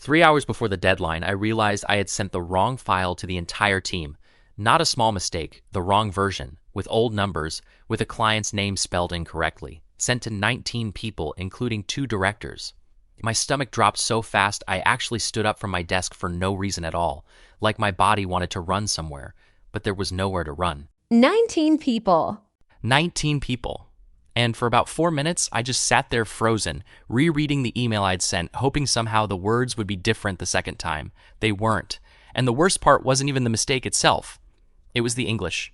3 hours before the deadline, I realized I had sent the wrong file to the entire team. Not a small mistake, the wrong version, with old numbers, with a client's name spelled incorrectly, sent to 19 people, including 2 directors. My stomach dropped so fast I actually stood up from my desk for no reason at all, like my body wanted to run somewhere, but there was nowhere to run. 19 people. 19 people. And for about 4 minutes, I just sat there frozen, rereading the email I'd sent, hoping somehow the words would be different the second time. They weren't. And the worst part wasn't even the mistake itself. It was the English.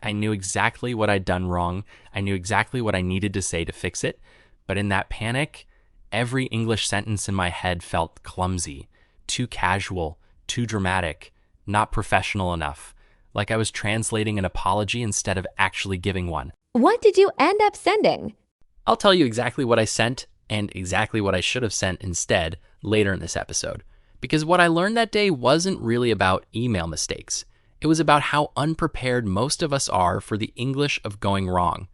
I knew exactly what I'd done wrong. I knew exactly what I needed to say to fix it. But in that panic, every English sentence in my head felt clumsy, too casual, too dramatic, not professional enough, like I was translating an apology instead of actually giving one. What did you end up sending? I'll tell you exactly what I sent and exactly what I should have sent instead later in this episode. Because what I learned that day wasn't really about email mistakes. It was about how unprepared most of us are for the English of going wrong.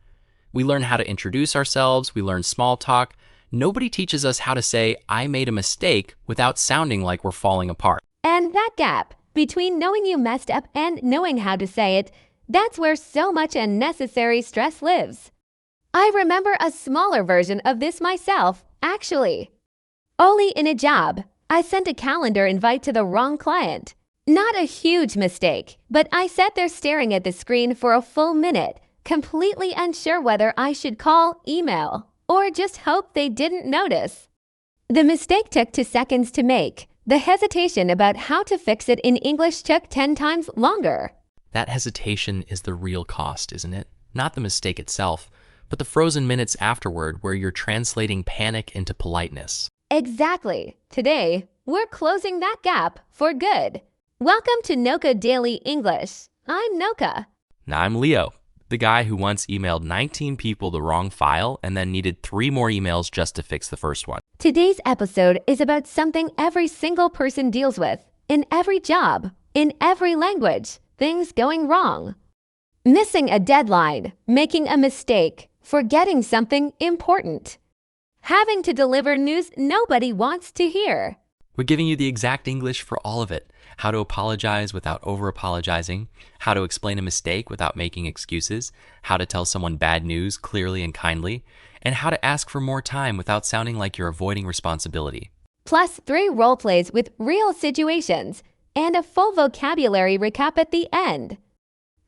We learn how to introduce ourselves, we learn small talk. Nobody teaches us how to say, I made a mistake without sounding like we're falling apart. And that gap between knowing you messed up and knowing how to say it, that's where so much unnecessary stress lives. I remember a smaller version of this myself, actually. Only in a job, I sent a calendar invite to the wrong client. Not a huge mistake, but I sat there staring at the screen for a full minute, completely unsure whether I should call, email, or just hope they didn't notice. The mistake took 2 seconds to make. The hesitation about how to fix it in English took 10 times longer. That hesitation is the real cost, isn't it? Not the mistake itself, but the frozen minutes afterward where you're translating panic into politeness. Exactly. Today, we're closing that gap for good. Welcome to Noka Daily English. I'm Noka. Now I'm Leo, the guy who once emailed 19 people the wrong file and then needed 3 more emails just to fix the first one. Today's episode is about something every single person deals with, in every job, in every language. Things going wrong. Missing a deadline, making a mistake, forgetting something important. Having to deliver news nobody wants to hear. We're giving you the exact English for all of it. How to apologize without over-apologizing, how to explain a mistake without making excuses, how to tell someone bad news clearly and kindly, and how to ask for more time without sounding like you're avoiding responsibility. Plus 3 role plays with real situations and a full vocabulary recap at the end.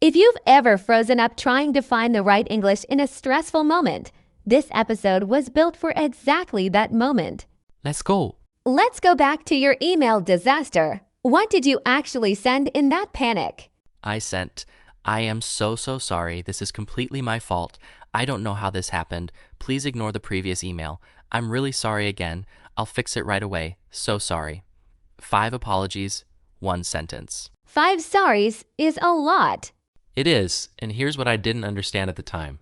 If you've ever frozen up trying to find the right English in a stressful moment, this episode was built for exactly that moment. Let's go. Let's go back to your email disaster. What did you actually send in that panic? I sent, I am so sorry. This is completely my fault. I don't know how this happened. Please ignore the previous email. I'm really sorry again. I'll fix it right away. So sorry. 5 apologies. 1 sentence. 5 sorries is a lot. It is, and here's what I didn't understand at the time.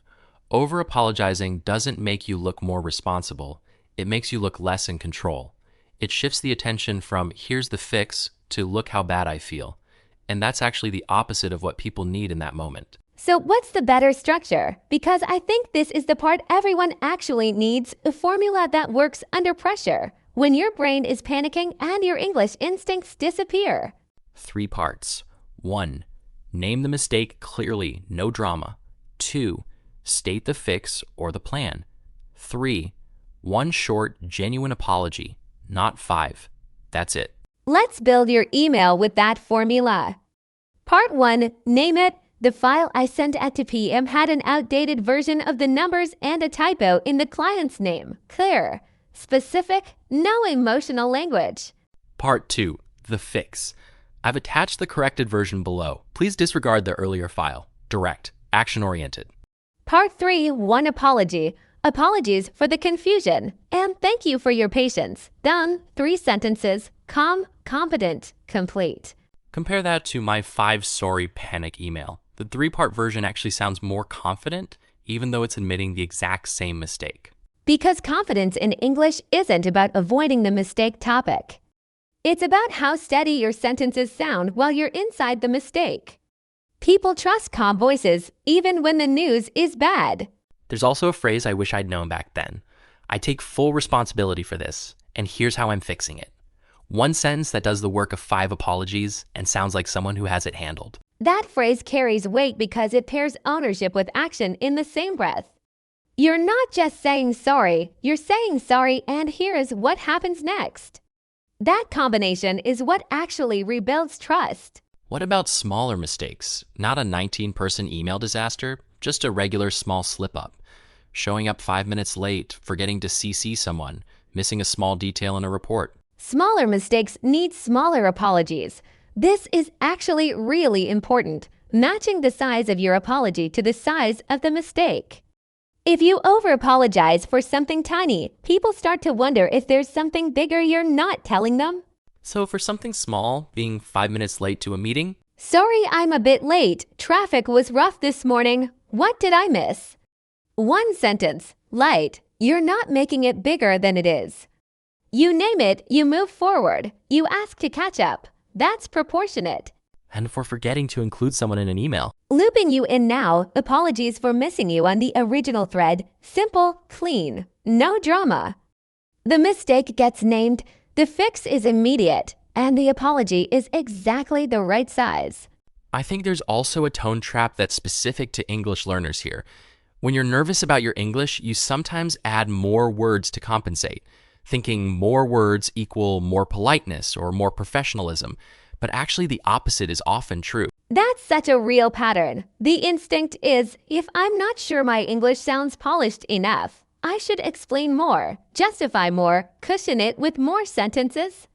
Over-apologizing doesn't make you look more responsible. It makes you look less in control. It shifts the attention from here's the fix to look how bad I feel. And that's actually the opposite of what people need in that moment. So what's the better structure? Because I think this is the part everyone actually needs, a formula that works under pressure. When your brain is panicking and your English instincts disappear. 3 parts. 1. Name the mistake clearly, no drama. 2. State the fix or the plan. 3. 1 short, genuine apology, not 5. That's it. Let's build your email with that formula. Part 1. Name it. The file I sent at 2 p.m. had an outdated version of the numbers and a typo in the client's name. Clear. Specific, no emotional language. Part 2. The fix. I've attached the corrected version below. Please disregard the earlier file. Direct. Action-oriented. Part 3. 1 apology. Apologies for the confusion. And thank you for your patience. Done. 3 sentences. Calm, competent, complete. Compare that to my 5 sorry panic email. The 3-part version actually sounds more confident, even though it's admitting the exact same mistake. Because confidence in English isn't about avoiding the mistake topic. It's about how steady your sentences sound while you're inside the mistake. People trust calm voices even when the news is bad. There's also a phrase I wish I'd known back then. I take full responsibility for this, and here's how I'm fixing it. One sentence that does the work of 5 apologies and sounds like someone who has it handled. That phrase carries weight because it pairs ownership with action in the same breath. You're not just saying sorry, you're saying sorry and here is what happens next. That combination is what actually rebuilds trust. What about smaller mistakes? Not a 19-person email disaster, just a regular small slip-up. Showing up 5 minutes late, forgetting to CC someone, missing a small detail in a report. Smaller mistakes need smaller apologies. This is actually really important, matching the size of your apology to the size of the mistake. If you over-apologize for something tiny, people start to wonder if there's something bigger you're not telling them. So for something small, being 5 minutes late to a meeting, Sorry, I'm a bit late. Traffic was rough this morning. What did I miss? One sentence, light. You're not making it bigger than it is. You name it, you move forward. You ask to catch up. That's proportionate. and for forgetting to include someone in an email. Looping you in now, apologies for missing you on the original thread. Simple, clean, no drama. The mistake gets named, the fix is immediate, and the apology is exactly the right size. I think there's also a tone trap that's specific to English learners here. When you're nervous about your English, you sometimes add more words to compensate, thinking more words equal more politeness or more professionalism. But actually, the opposite is often true. That's such a real pattern. The instinct is, if I'm not sure my English sounds polished enough, I should explain more, justify more, cushion it with more sentences.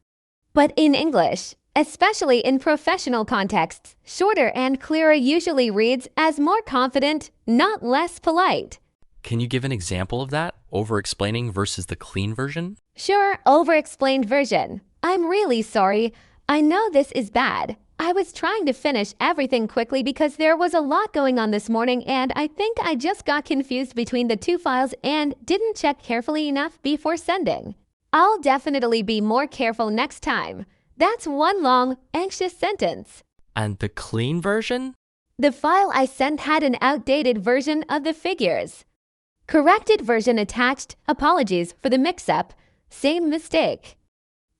But in English, especially in professional contexts, shorter and clearer usually reads as more confident, not less polite. Can you give an example of that? Over-explaining versus the clean version? Sure, over-explained version. I'm really sorry. I know this is bad. I was trying to finish everything quickly because there was a lot going on this morning and I think I just got confused between the two files and didn't check carefully enough before sending. I'll definitely be more careful next time. That's one long, anxious sentence. And the clean version? The file I sent had an outdated version of the figures. Corrected version attached, apologies for the mix-up, same mistake.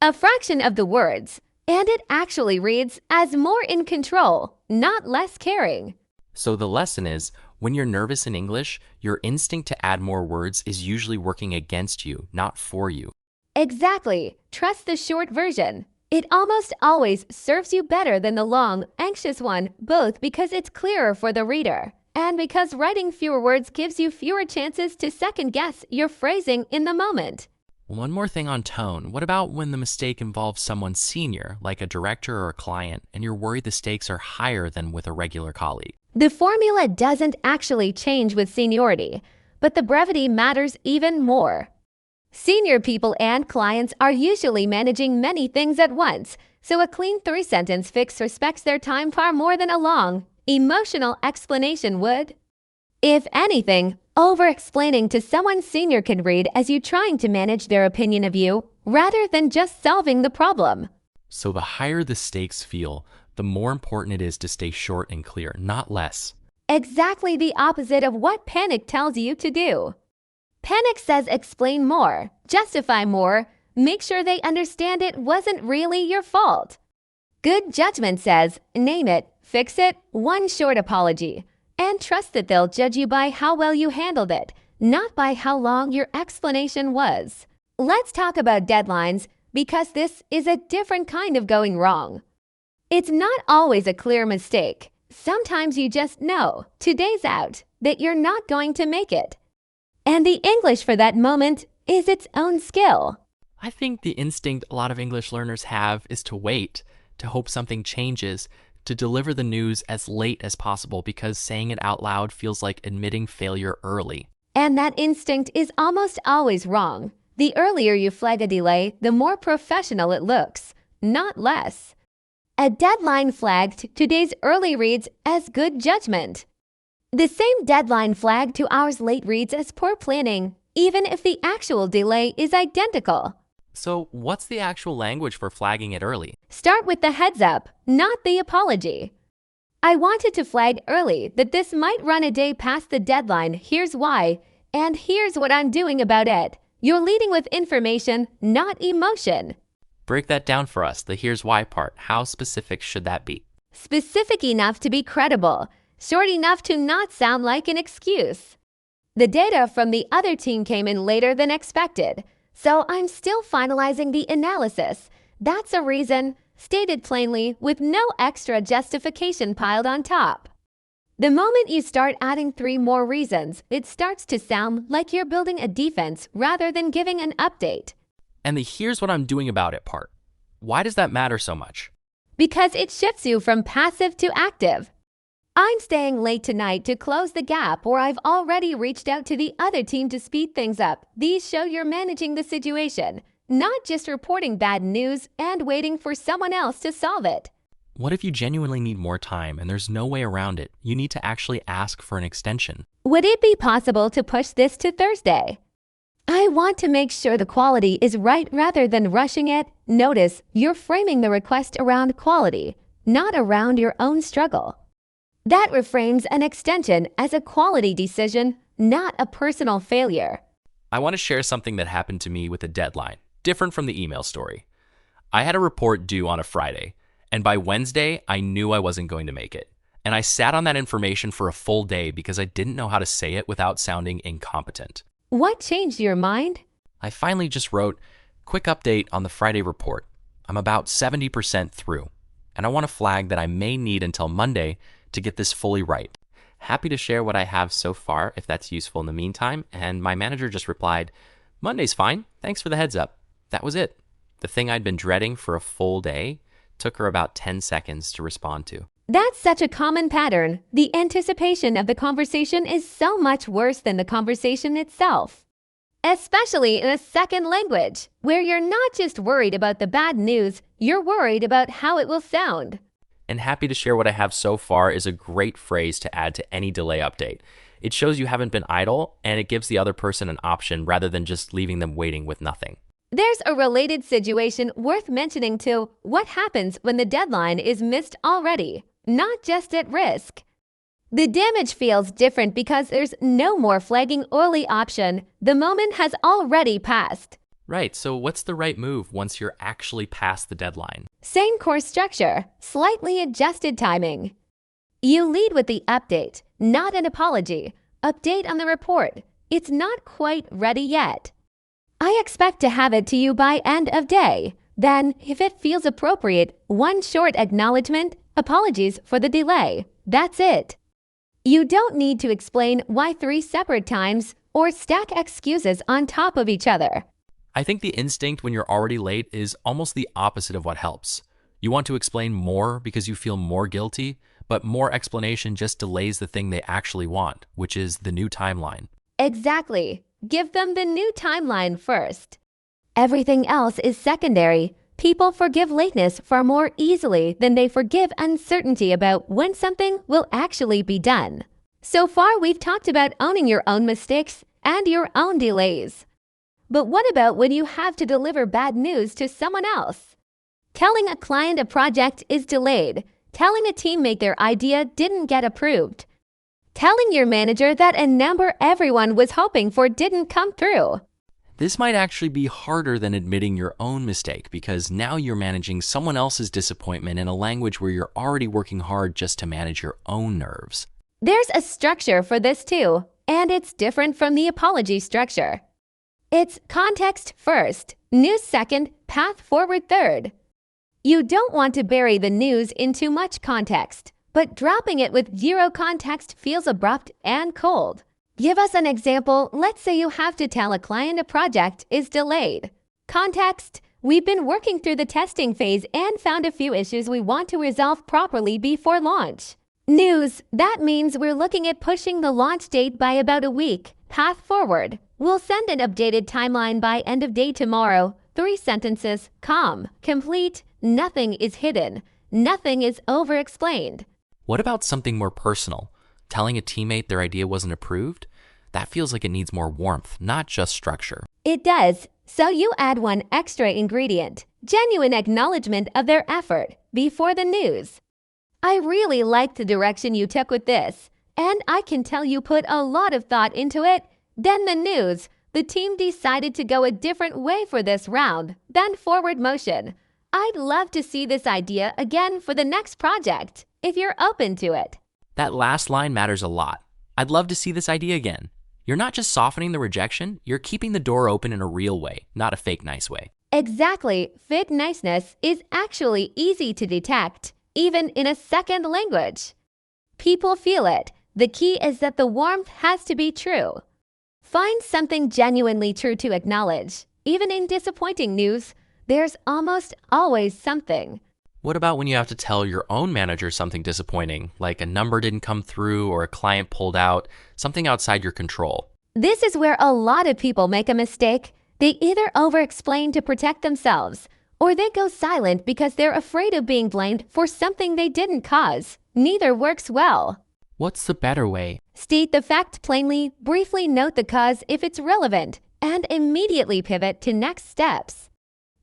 A fraction of the words, and it actually reads as more in control, not less caring. So the lesson is, when you're nervous in English, your instinct to add more words is usually working against you, not for you. Exactly. Trust the short version. It almost always serves you better than the long, anxious one, both because it's clearer for the reader and because writing fewer words gives you fewer chances to second-guess your phrasing in the moment. One more thing on tone. What about when the mistake involves someone senior, like a director or a client, and you're worried the stakes are higher than with a regular colleague? The formula doesn't actually change with seniority, but the brevity matters even more. Senior people and clients are usually managing many things at once, so a clean 3-sentence fix respects their time far more than a long, emotional explanation would. If anything, over-explaining to someone senior can read as you trying to manage their opinion of you, rather than just solving the problem. So the higher the stakes feel, the more important it is to stay short and clear, not less. Exactly the opposite of what panic tells you to do. Panic says explain more, justify more, make sure they understand it wasn't really your fault. Good judgment says name it, fix it, one short apology, and trust that they'll judge you by how well you handled it, not by how long your explanation was. Let's talk about deadlines because this is a different kind of going wrong. It's not always a clear mistake. Sometimes you just know, today's out, that you're not going to make it. And the English for that moment is its own skill. I think the instinct a lot of English learners have is to wait, to hope something changes, to deliver the news as late as possible because saying it out loud feels like admitting failure early. And that instinct is almost always wrong. The earlier you flag a delay, the more professional it looks, not less. A deadline flagged today's early reads as good judgment. The same deadline flag 2 hours late reads as poor planning, even if the actual delay is identical. So what's the actual language for flagging it early? Start with the heads up, not the apology. I wanted to flag early that this might run a day past the deadline, here's why, and here's what I'm doing about it. You're leading with information, not emotion. Break that down for us, the here's why part. How specific should that be? Specific enough to be credible, short enough to not sound like an excuse. The data from the other team came in later than expected, so I'm still finalizing the analysis. That's a reason, stated plainly with no extra justification piled on top. The moment you start adding 3 more reasons, it starts to sound like you're building a defense rather than giving an update. And the here's what I'm doing about it part. Why does that matter so much? Because it shifts you from passive to active. I'm staying late tonight to close the gap, or I've already reached out to the other team to speed things up. These show you're managing the situation, not just reporting bad news and waiting for someone else to solve it. What if you genuinely need more time and there's no way around it? You need to actually ask for an extension. Would it be possible to push this to Thursday? I want to make sure the quality is right rather than rushing it. Notice you're framing the request around quality, not around your own struggle. That reframes an extension as a quality decision, not a personal failure. I want to share something that happened to me with a deadline, different from the email story. I had a report due on a Friday, and by Wednesday, I knew I wasn't going to make it. And I sat on that information for a full day because I didn't know how to say it without sounding incompetent. What changed your mind? I finally just wrote, quick update on the Friday report. I'm about 70% through, and I want to flag that I may need until Monday to get this fully right. Happy to share what I have so far if that's useful in the meantime. And my manager just replied, Monday's fine. Thanks for the heads up. That was it. The thing I'd been dreading for a full day took her about 10 seconds to respond to. That's such a common pattern. The anticipation of the conversation is so much worse than the conversation itself. Especially in a second language, where you're not just worried about the bad news, you're worried about how it will sound. And happy to share what I have so far is a great phrase to add to any delay update. It shows you haven't been idle, and it gives the other person an option rather than just leaving them waiting with nothing. There's a related situation worth mentioning too. What happens when the deadline is missed already, not just at risk? The damage feels different because there's no more flagging early option. The moment has already passed. Right, so what's the right move once you're actually past the deadline? Same course structure, slightly adjusted timing. You lead with the update, not an apology. Update on the report. It's not quite ready yet. I expect to have it to you by end of day. Then, if it feels appropriate, one short acknowledgement, apologies for the delay. That's it. You don't need to explain why 3 separate times or stack excuses on top of each other. I think the instinct when you're already late is almost the opposite of what helps. You want to explain more because you feel more guilty, but more explanation just delays the thing they actually want, which is the new timeline. Exactly. Give them the new timeline first. Everything else is secondary. People forgive lateness far more easily than they forgive uncertainty about when something will actually be done. So far, we've talked about owning your own mistakes and your own delays. But what about when you have to deliver bad news to someone else? Telling a client a project is delayed. Telling a teammate their idea didn't get approved. Telling your manager that a number everyone was hoping for didn't come through. This might actually be harder than admitting your own mistake because now you're managing someone else's disappointment in a language where you're already working hard just to manage your own nerves. There's a structure for this too, and it's different from the apology structure. It's context first, news second, path forward third. You don't want to bury the news in too much context, but dropping it with 0 context feels abrupt and cold. Give us an example. Let's say you have to tell a client a project is delayed. Context: we've been working through the testing phase and found a few issues we want to resolve properly before launch. News: that means we're looking at pushing the launch date by about a week. Path forward: we'll send an updated timeline by end of day tomorrow. 3 sentences, calm, complete, nothing is hidden, nothing is over-explained. What about something more personal? Telling a teammate their idea wasn't approved? That feels like it needs more warmth, not just structure. It does. So you add one extra ingredient, genuine acknowledgement of their effort before the news. I really liked the direction you took with this, and I can tell you put a lot of thought into it. Then the news, the team decided to go a different way for this round than forward motion. I'd love to see this idea again for the next project, if you're open to it. That last line matters a lot. I'd love to see this idea again. You're not just softening the rejection, you're keeping the door open in a real way, not a fake nice way. Exactly. Fake niceness is actually easy to detect, even in a second language. People feel it. The key is that the warmth has to be true. Find something genuinely true to acknowledge. Even in disappointing news, there's almost always something. What about when you have to tell your own manager something disappointing, like a number didn't come through or a client pulled out, something outside your control? This is where a lot of people make a mistake. They either over-explain to protect themselves, or they go silent because they're afraid of being blamed for something they didn't cause. Neither works well. What's the better way? State the fact plainly, briefly note the cause if it's relevant, and immediately pivot to next steps.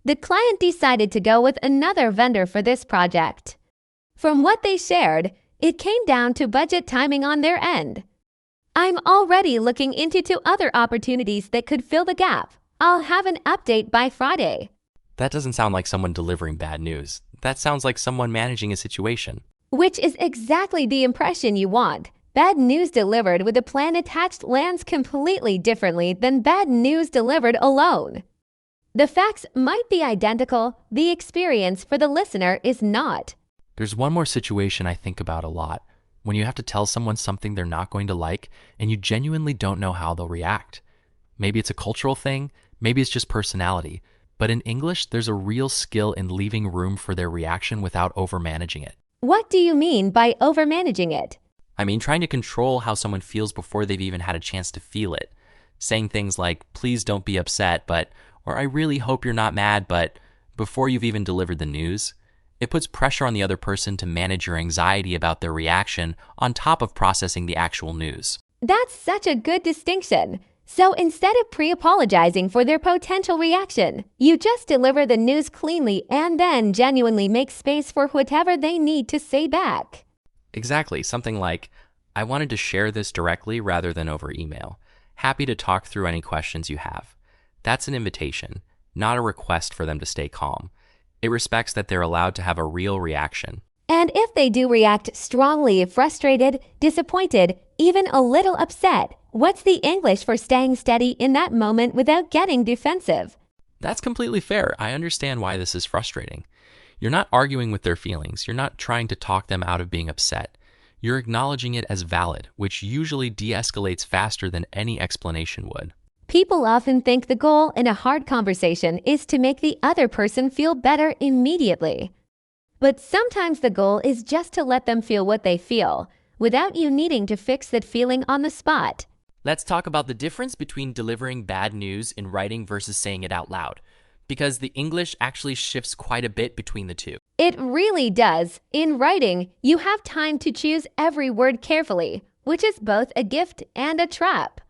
The client decided to go with another vendor for this project. From what they shared, it came down to budget timing on their end. I'm already looking into two other opportunities that could fill the gap. I'll have an update by Friday. That doesn't sound like someone delivering bad news. That sounds like someone managing a situation. Which is exactly the impression you want. Bad news delivered with a plan attached lands completely differently than bad news delivered alone. The facts might be identical, the experience for the listener is not. There's one more situation I think about a lot. When you have to tell someone something they're not going to like, and you genuinely don't know how they'll react. Maybe it's a cultural thing, maybe it's just personality. But in English, there's a real skill in leaving room for their reaction without overmanaging it. What do you mean by overmanaging it? I mean, trying to control how someone feels before they've even had a chance to feel it. Saying things like, please don't be upset, or I really hope you're not mad, but before you've even delivered the news. It puts pressure on the other person to manage your anxiety about their reaction on top of processing the actual news. That's such a good distinction. So instead of pre-apologizing for their potential reaction, you just deliver the news cleanly and then genuinely make space for whatever they need to say back. Exactly, something like, I wanted to share this directly rather than over email. Happy to talk through any questions you have. That's an invitation, not a request for them to stay calm. It respects that they're allowed to have a real reaction. And if they do react strongly, frustrated, disappointed, even a little upset, what's the English for staying steady in that moment without getting defensive? That's completely fair. I understand why this is frustrating. You're not arguing with their feelings. You're not trying to talk them out of being upset. You're acknowledging it as valid, which usually de-escalates faster than any explanation would. People often think the goal in a hard conversation is to make the other person feel better immediately. But sometimes the goal is just to let them feel what they feel, without you needing to fix that feeling on the spot. Let's talk about the difference between delivering bad news in writing versus saying it out loud, because the English actually shifts quite a bit between the two. It really does. In writing, you have time to choose every word carefully, which is both a gift and a trap.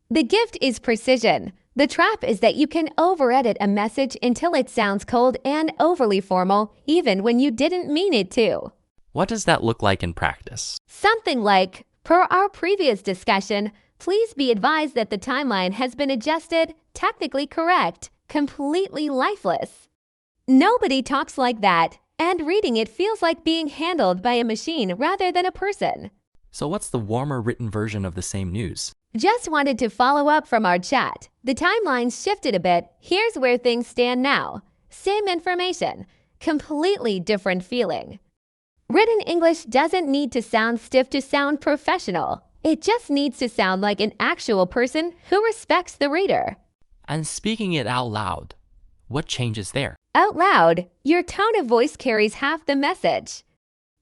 The gift is precision. The trap is that you can over-edit a message until it sounds cold and overly formal, even when you didn't mean it to. What does that look like in practice? Something like, per our previous discussion, please be advised that the timeline has been adjusted, technically correct, completely lifeless. Nobody talks like that, and reading it feels like being handled by a machine rather than a person. So what's the warmer written version of the same news? Just wanted to follow up from our chat. The timeline shifted a bit. Here's where things stand now. Same information, completely different feeling. Written English doesn't need to sound stiff to sound professional. It just needs to sound like an actual person who respects the reader. And speaking it out loud, what changes there? Out loud, your tone of voice carries half the message.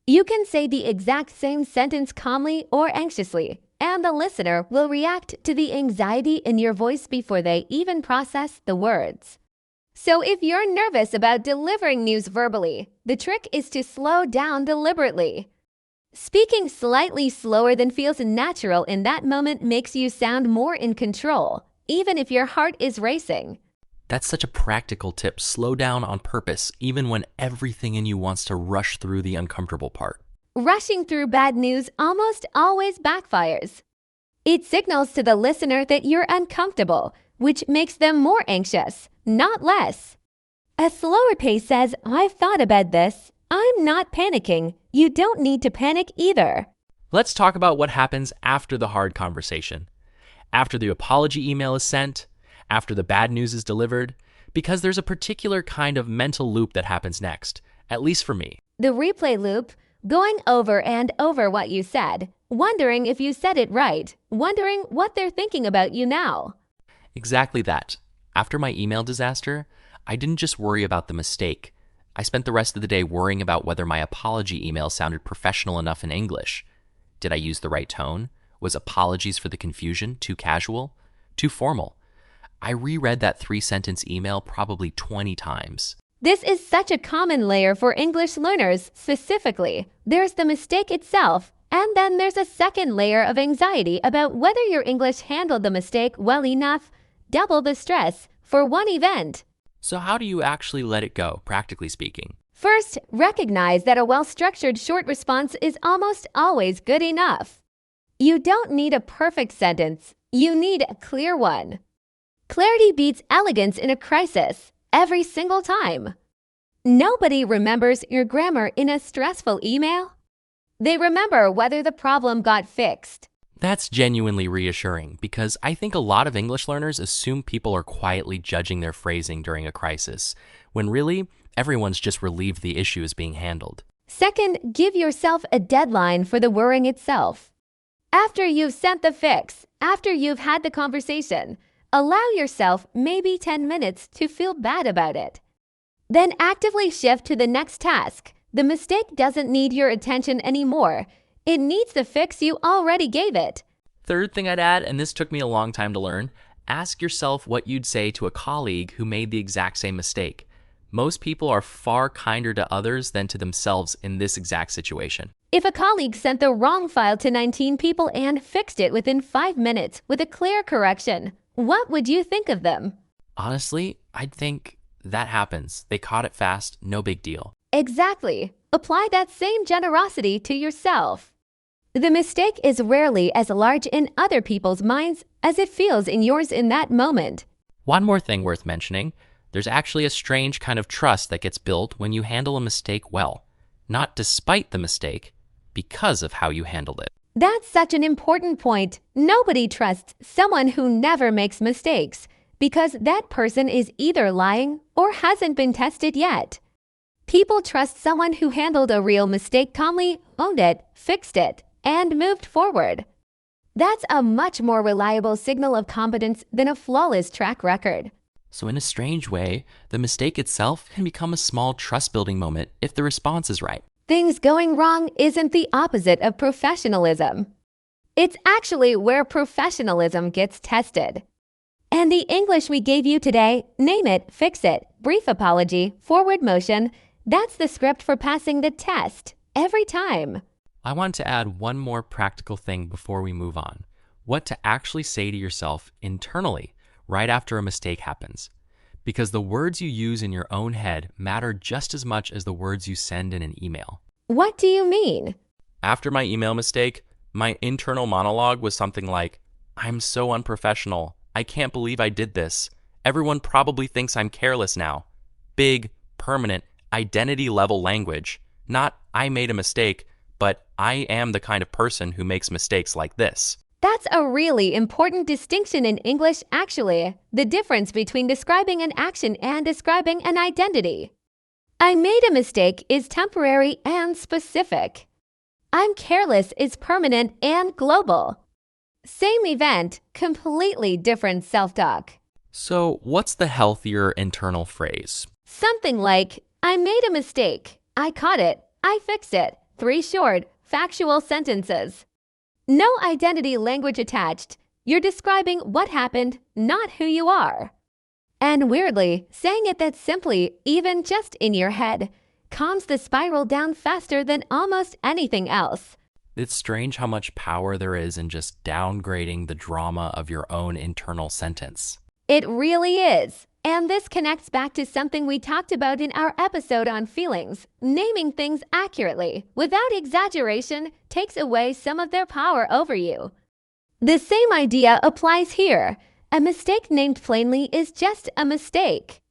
You can say the exact same sentence calmly or anxiously, and the listener will react to the anxiety in your voice before they even process the words. So if you're nervous about delivering news verbally, the trick is to slow down deliberately. Speaking slightly slower than feels natural in that moment makes you sound more in control, even if your heart is racing. That's such a practical tip. Slow down on purpose, even when everything in you wants to rush through the uncomfortable part. Rushing through bad news almost always backfires. It signals to the listener that you're uncomfortable, which makes them more anxious, not less. A slower pace says, I've thought about this. I'm not panicking. You don't need to panic either. Let's talk about what happens after the hard conversation. After the apology email is sent, after the bad news is delivered, because there's a particular kind of mental loop that happens next, at least for me. The replay loop, going over and over what you said, wondering if you said it right, wondering what they're thinking about you now. Exactly that. After my email disaster, I didn't just worry about the mistake. I spent the rest of the day worrying about whether my apology email sounded professional enough in English. Did I use the right tone? Was apologies for the confusion too casual? Too formal? I reread that 3-sentence email probably 20 times. This is such a common layer for English learners specifically. There's the mistake itself, and then there's a second layer of anxiety about whether your English handled the mistake well enough. Double the stress for one event. So how do you actually let it go, practically speaking? First, recognize that a well-structured short response is almost always good enough. You don't need a perfect sentence. You need a clear one. Clarity beats elegance in a crisis, every single time. Nobody remembers your grammar in a stressful email. They remember whether the problem got fixed. That's genuinely reassuring because I think a lot of English learners assume people are quietly judging their phrasing during a crisis, when really, everyone's just relieved the issue is being handled. Second, give yourself a deadline for the worrying itself. After you've sent the fix, after you've had the conversation, allow yourself maybe 10 minutes to feel bad about it. Then actively shift to the next task. The mistake doesn't need your attention anymore. It needs the fix you already gave it. Third thing I'd add, and this took me a long time to learn, ask yourself what you'd say to a colleague who made the exact same mistake. Most people are far kinder to others than to themselves in this exact situation. If a colleague sent the wrong file to 19 people and fixed it within 5 minutes with a clear correction, what would you think of them? Honestly, I'd think that happens. They caught it fast, no big deal. Exactly. Apply that same generosity to yourself. The mistake is rarely as large in other people's minds as it feels in yours in that moment. One more thing worth mentioning, there's actually a strange kind of trust that gets built when you handle a mistake well. Not despite the mistake, because of how you handled it. That's such an important point. Nobody trusts someone who never makes mistakes because that person is either lying or hasn't been tested yet. People trust someone who handled a real mistake calmly, owned it, fixed it, and moved forward. That's a much more reliable signal of competence than a flawless track record. So in a strange way, the mistake itself can become a small trust-building moment if the response is right. Things going wrong isn't the opposite of professionalism. It's actually where professionalism gets tested. And the English we gave you today, name it, fix it, brief apology, forward motion, that's the script for passing the test, every time. I want to add one more practical thing before we move on. What to actually say to yourself internally right after a mistake happens. Because the words you use in your own head matter just as much as the words you send in an email. What do you mean? After my email mistake, my internal monologue was something like, I'm so unprofessional. I can't believe I did this. Everyone probably thinks I'm careless now. Big, permanent, identity-level language. Not, I made a mistake, but I am the kind of person who makes mistakes like this. That's a really important distinction in English, actually. The difference between describing an action and describing an identity. I made a mistake is temporary and specific. I'm careless is permanent and global. Same event, completely different self-talk. So what's the healthier internal phrase? Something like, I made a mistake. I caught it. I fixed it. 3 short, factual sentences. No identity language attached. You're describing what happened, not who you are. And weirdly, saying it that simply, even just in your head, calms the spiral down faster than almost anything else. It's strange how much power there is in just downgrading the drama of your own internal sentence. It really is. And this connects back to something we talked about in our episode on feelings. Naming things accurately, without exaggeration, takes away some of their power over you. The same idea applies here. A mistake named plainly is just a mistake.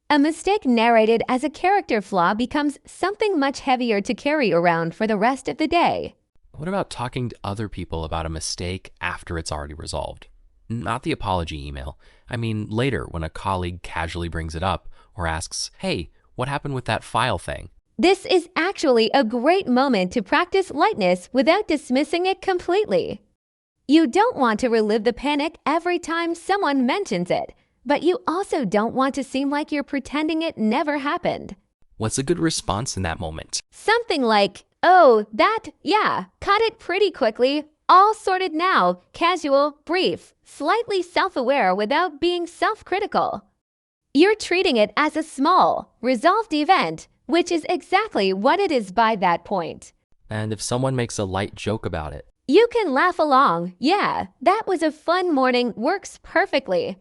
A mistake narrated as a character flaw becomes something much heavier to carry around for the rest of the day. What about talking to other people about a mistake after it's already resolved? Not the apology email. I mean, later when a colleague casually brings it up or asks, hey, what happened with that file thing? This is actually a great moment to practice lightness without dismissing it completely. You don't want to relive the panic every time someone mentions it, but you also don't want to seem like you're pretending it never happened. What's a good response in that moment? Something like, oh, caught it pretty quickly, all sorted now, casual, brief, slightly self-aware without being self-critical. You're treating it as a small, resolved event, which is exactly what it is by that point. And if someone makes a light joke about it? You can laugh along. Yeah, that was a fun morning works perfectly.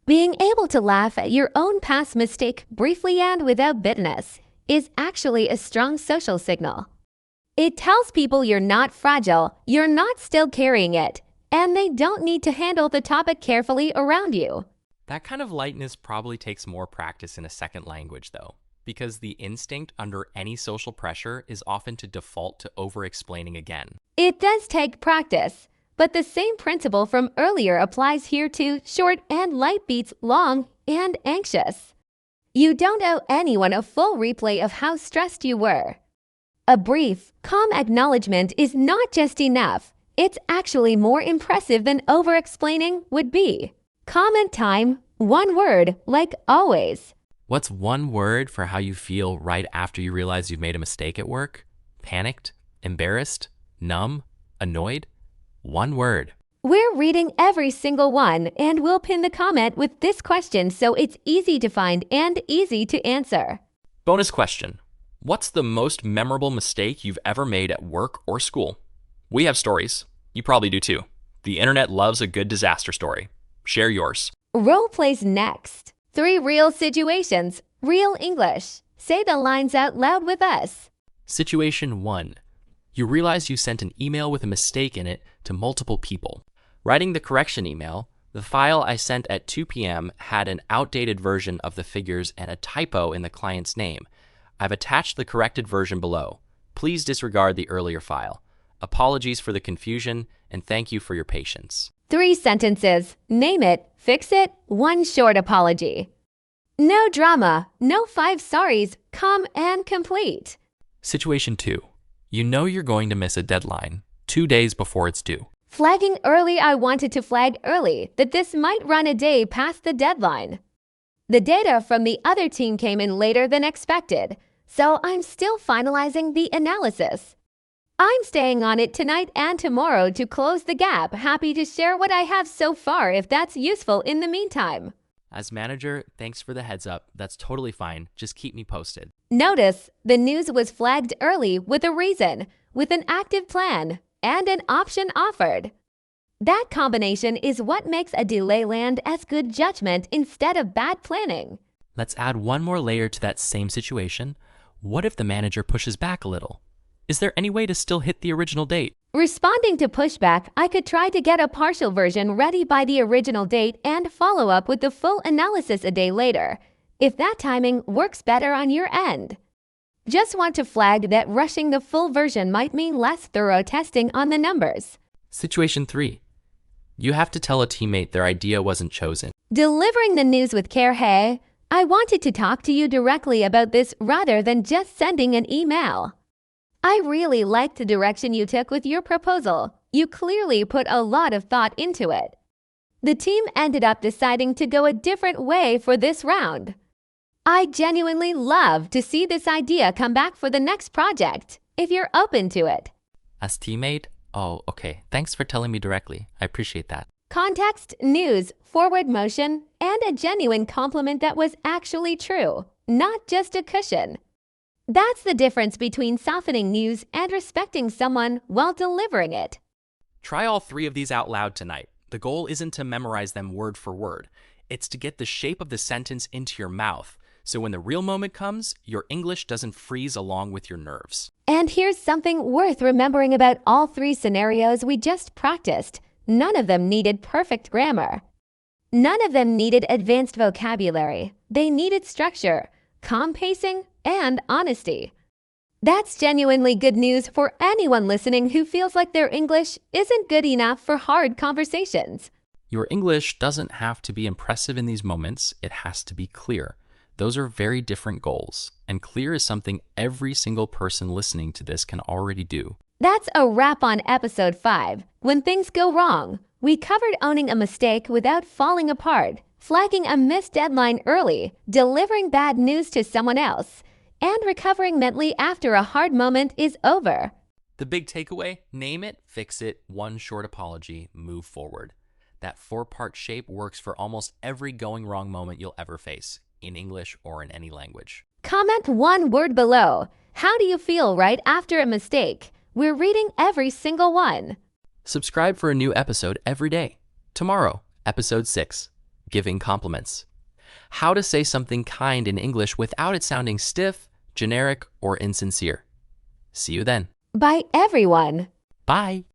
Being able to laugh at your own past mistake briefly and without bitterness is actually a strong social signal. It tells people you're not fragile, you're not still carrying it, and they don't need to handle the topic carefully around you. That kind of lightness probably takes more practice in a second language, though, because the instinct under any social pressure is often to default to over-explaining again. It does take practice, but the same principle from earlier applies here to short and light beats long and anxious. You don't owe anyone a full replay of how stressed you were. A brief, calm acknowledgement is not just enough. It's actually more impressive than over-explaining would be. Comment time, one word, like always. What's one word for how you feel right after you realize you've made a mistake at work? Panicked? Embarrassed? Numb? Annoyed? One word. We're reading every single one, and we'll pin the comment with this question so it's easy to find and easy to answer. Bonus question. What's the most memorable mistake you've ever made at work or school? We have stories. You probably do too. The internet loves a good disaster story. Share yours. Role plays next. 3 real situations, real English. Say the lines out loud with us. Situation 1. You realize you sent an email with a mistake in it to multiple people. Writing the correction email, the file I sent at 2 p.m. had an outdated version of the figures and a typo in the client's name. I've attached the corrected version below. Please disregard the earlier file. Apologies for the confusion, and thank you for your patience. 3 sentences. Name it, fix it, 1 short apology. No drama, no 5 sorries, calm and complete. Situation 2. You know you're going to miss a deadline 2 days before it's due. Flagging early. I wanted to flag early that this might run a day past the deadline. The data from the other team came in later than expected, so I'm still finalizing the analysis. I'm staying on it tonight and tomorrow to close the gap. Happy to share what I have so far if that's useful in the meantime. As manager, thanks for the heads up. That's totally fine. Just keep me posted. Notice the news was flagged early with a reason, with an active plan, and an option offered. That combination is what makes a delay land as good judgment instead of bad planning. Let's add one more layer to that same situation. What if the manager pushes back a little? Is there any way to still hit the original date? Responding to pushback, I could try to get a partial version ready by the original date and follow up with the full analysis a day later, if that timing works better on your end. Just want to flag that rushing the full version might mean less thorough testing on the numbers. Situation 3. You have to tell a teammate their idea wasn't chosen. Delivering the news with care. Hey, I wanted to talk to you directly about this rather than just sending an email. I really liked the direction you took with your proposal. You clearly put a lot of thought into it. The team ended up deciding to go a different way for this round. I genuinely love to see this idea come back for the next project, if you're open to it. As teammate? Oh, okay. Thanks for telling me directly. I appreciate that. Context, news, forward motion, and a genuine compliment that was actually true, not just a cushion. That's the difference between softening news and respecting someone while delivering it. Try all 3 of these out loud tonight. The goal isn't to memorize them word for word. It's to get the shape of the sentence into your mouth, so when the real moment comes, your English doesn't freeze along with your nerves. And here's something worth remembering about all 3 scenarios we just practiced. None of them needed perfect grammar. None of them needed advanced vocabulary. They needed structure, calm pacing, and honesty. That's genuinely good news for anyone listening who feels like their English isn't good enough for hard conversations. Your English doesn't have to be impressive in these moments, it has to be clear. Those are very different goals, and clear is something every single person listening to this can already do. That's a wrap on episode 5. When things go wrong, we covered owning a mistake without falling apart, flagging a missed deadline early, delivering bad news to someone else, and recovering mentally after a hard moment is over. The big takeaway: name it, fix it, one short apology, move forward. That 4-part shape works for almost every going wrong moment you'll ever face, in English or in any language. Comment one word below. How do you feel right after a mistake? We're reading every single one. Subscribe for a new episode every day. Tomorrow, episode 6, Giving Compliments. How to say something kind in English without it sounding stiff, generic, or insincere. See you then. Bye, everyone. Bye.